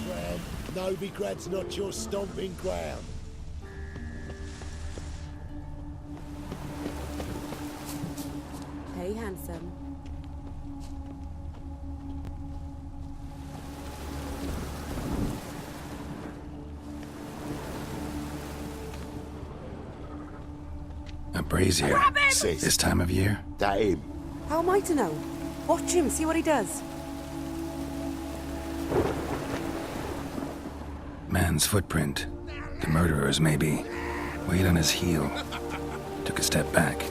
Novigrad. Novigrad's not your stomping ground. Hey, handsome. A brazier. Sis, This time of year? that him. How am I to know? Watch him, see what he does. Man's footprint. The murderer's, maybe. Weight on his heel. Took a step back.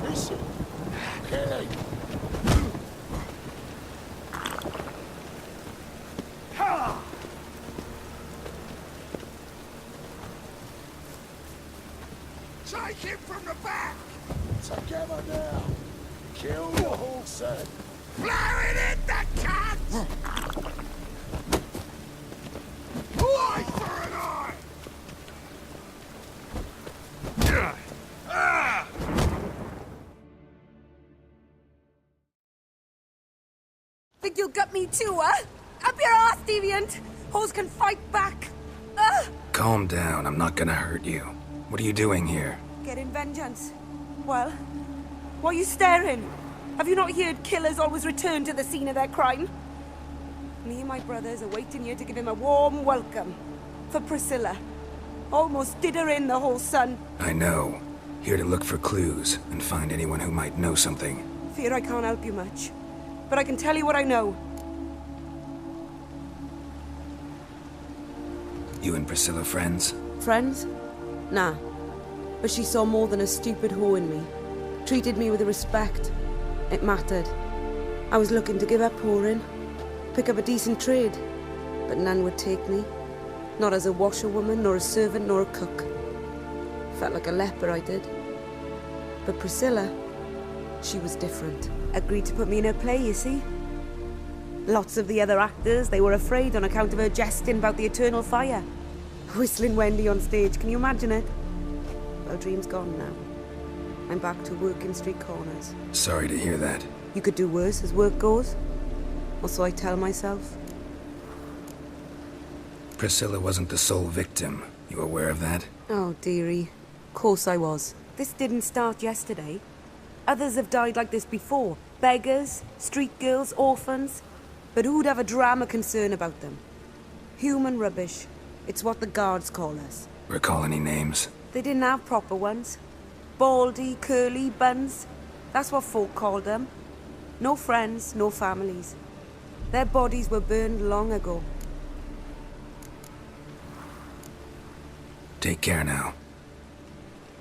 Listen, Kelly. Take him from the back! Together now! Kill the whole set! Blow it in the cat! Eye for an eye! Think you'll gut me too, huh? Up your ass, deviant! Hoes can fight back! Calm down, I'm not gonna hurt you. What are you doing here? Getting vengeance. Well, why are you staring? Have you not heard killers always return to the scene of their crime? Me and my brothers are waiting here to give him a warm welcome. For Priscilla. Almost did her in, the whole son. I know. Here to look for clues and find anyone who might know something. Fear I can't help you much. But I can tell you what I know. You and Priscilla friends? Friends? Nah. But she saw more than a stupid whore in me. Treated me with respect. It mattered. I was looking to give up whoring. Pick up a decent trade. But none would take me. Not as a washerwoman, nor a servant, nor a cook. Felt like a leper, I did. But Priscilla, she was different. Agreed to put me in her play, you see? Lots of the other actors, they were afraid on account of her jesting about the eternal fire. Whistling Wendy on stage, can you imagine it? Well, dream's gone now. I'm back to working street corners. Sorry to hear that. You could do worse as work goes. Or so I tell myself. Priscilla wasn't the sole victim. You aware of that? Oh, dearie. Course I was. This didn't start yesterday. Others have died like this before. Beggars, street girls, orphans. But who'd have a drama concern about them? Human rubbish. It's what the guards call us. Recall any names? They didn't have proper ones. Baldy, curly, buns. That's what folk called them. No friends, no families. Their bodies were burned long ago. Take care now.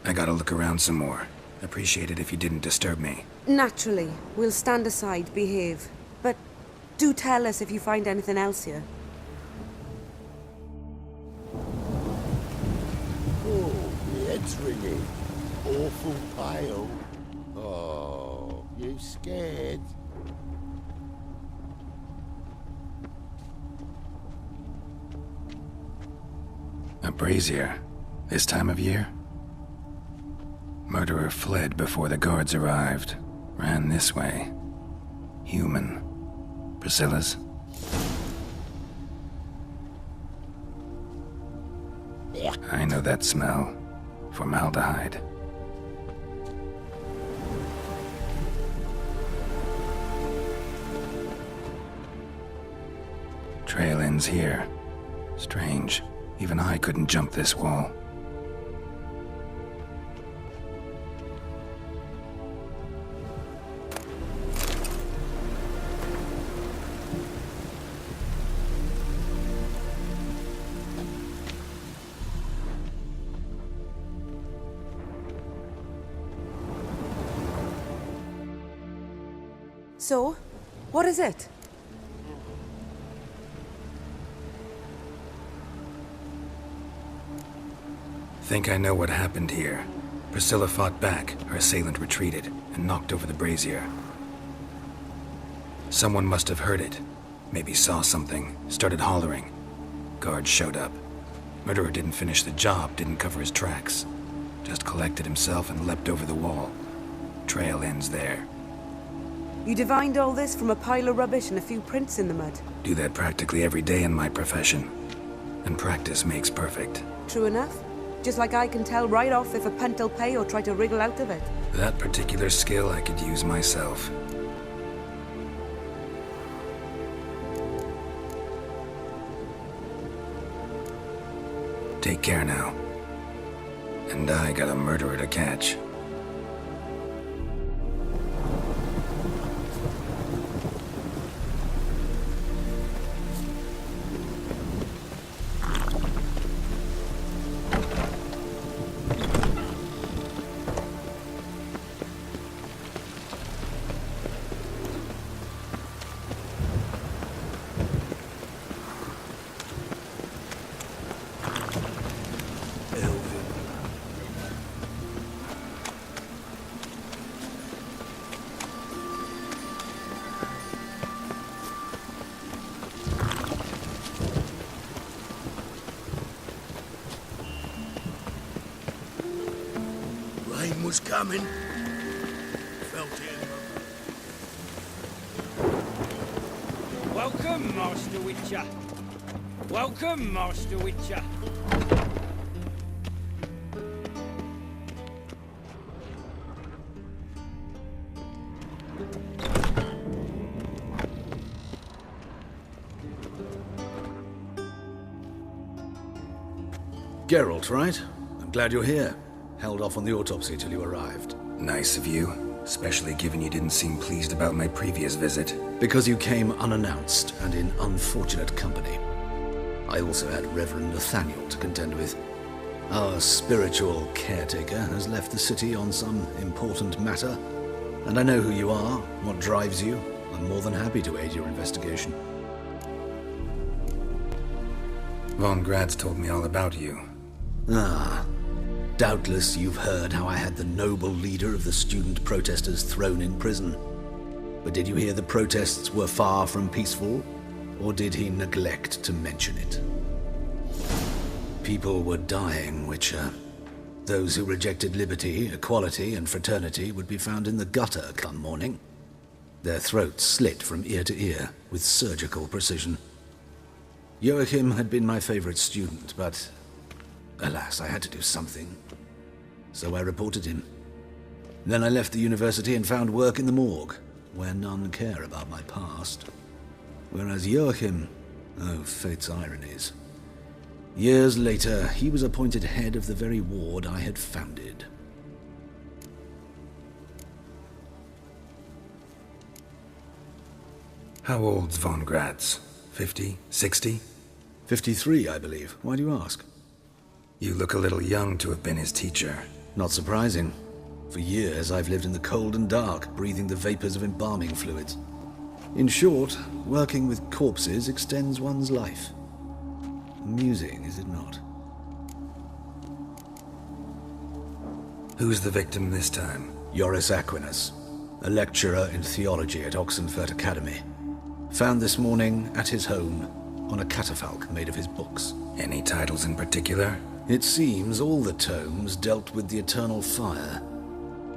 I gotta look around some more. Appreciate it if you didn't disturb me. Naturally, we'll stand aside, behave. But do tell us if you find anything else here. Oh, the head's ringing. Awful pale. Oh, you scared? A brazier. This time of year? Murderer fled before the guards arrived. Ran this way. Human. Priscilla's? I know that smell. Formaldehyde. Trail ends here. Strange. Even I couldn't jump this wall. So, what is it? Think I know what happened here. Priscilla fought back, her assailant retreated, and knocked over the brazier. Someone must have heard it. Maybe saw something, started hollering. Guards showed up. Murderer didn't finish the job, didn't cover his tracks. Just collected himself and leapt over the wall. Trail ends there. You divined all this from a pile of rubbish and a few prints in the mud. Do that practically every day in my profession. And practice makes perfect. True enough. Just like I can tell right off if a punt'll pay or try to wriggle out of it. That particular skill I could use myself. Take care now. And I got a murderer to catch. Rain was coming. Felt it. Welcome, Master Witcher. Welcome, Master Witcher. Geralt, right? I'm glad you're here. Held off on the autopsy till you arrived. Nice of you, especially given you didn't seem pleased about my previous visit. Because you came unannounced and in unfortunate company. I also had Reverend Nathaniel to contend with. Our spiritual caretaker has left the city on some important matter, and I know who you are, what drives you. I'm more than happy to aid your investigation. Von Grad's told me all about you. Ah, doubtless you've heard how I had the noble leader of the student protesters thrown in prison. But did you hear the protests were far from peaceful, or did he neglect to mention it? People were dying, Witcher. Those who rejected liberty, equality, and fraternity would be found in the gutter come morning. Their throats slit from ear to ear with surgical precision. Joachim had been my favorite student, but alas, I had to do something. So I reported him. Then I left the university and found work in the morgue, where none care about my past. Whereas Joachim, oh, fate's ironies. Years later, he was appointed head of the very ward I had founded. How old's Von Grad's? 50? 60? 53, I believe. Why do you ask? You look a little young to have been his teacher. Not surprising. For years, I've lived in the cold and dark, breathing the vapors of embalming fluids. In short, working with corpses extends one's life. Amusing, is it not? Who's the victim this time? Joris Aquinas, a lecturer in theology at Oxenfurt Academy. Found this morning at his home on a catafalque made of his books. Any titles in particular? It seems all the tomes dealt with the eternal fire.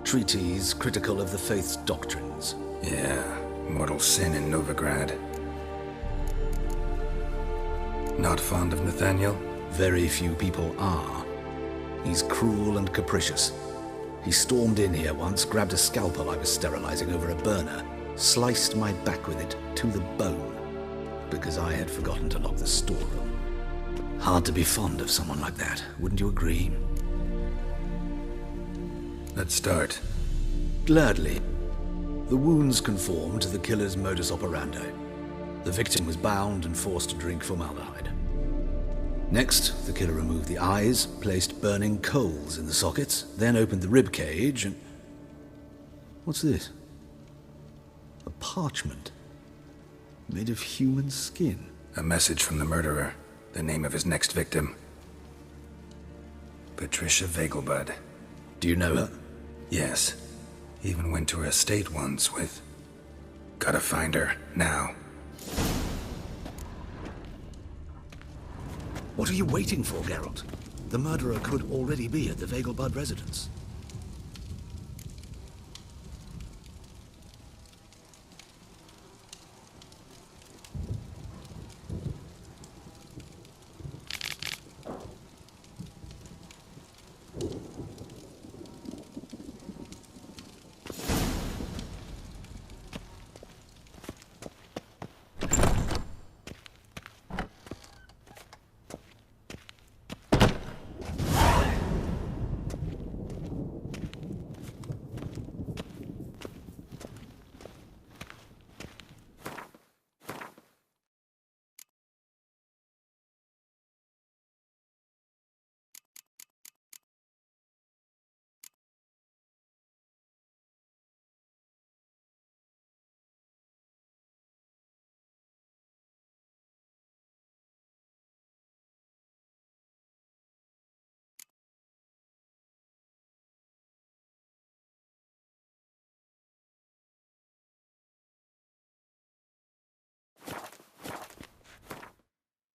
Treatises critical of the faith's doctrines. Yeah, mortal sin in Novigrad. Not fond of Nathaniel? Very few people are. He's cruel and capricious. He stormed in here once, grabbed a scalpel I was sterilizing over a burner, sliced my back with it to the bone, because I had forgotten to lock the storeroom. Hard to be fond of someone like that, wouldn't you agree? Let's start. Gladly. The wounds conform to the killer's modus operandi. The victim was bound and forced to drink formaldehyde. Next, the killer removed the eyes, placed burning coals in the sockets, then opened the rib cage and... What's this? A parchment made of human skin. A message from the murderer. The name of his next victim. Patricia Vegelbud. Do you know her? Yes. Even went to her estate once with... Gotta find her, now. What are you waiting for, Geralt? The murderer could already be at the Vegelbud residence.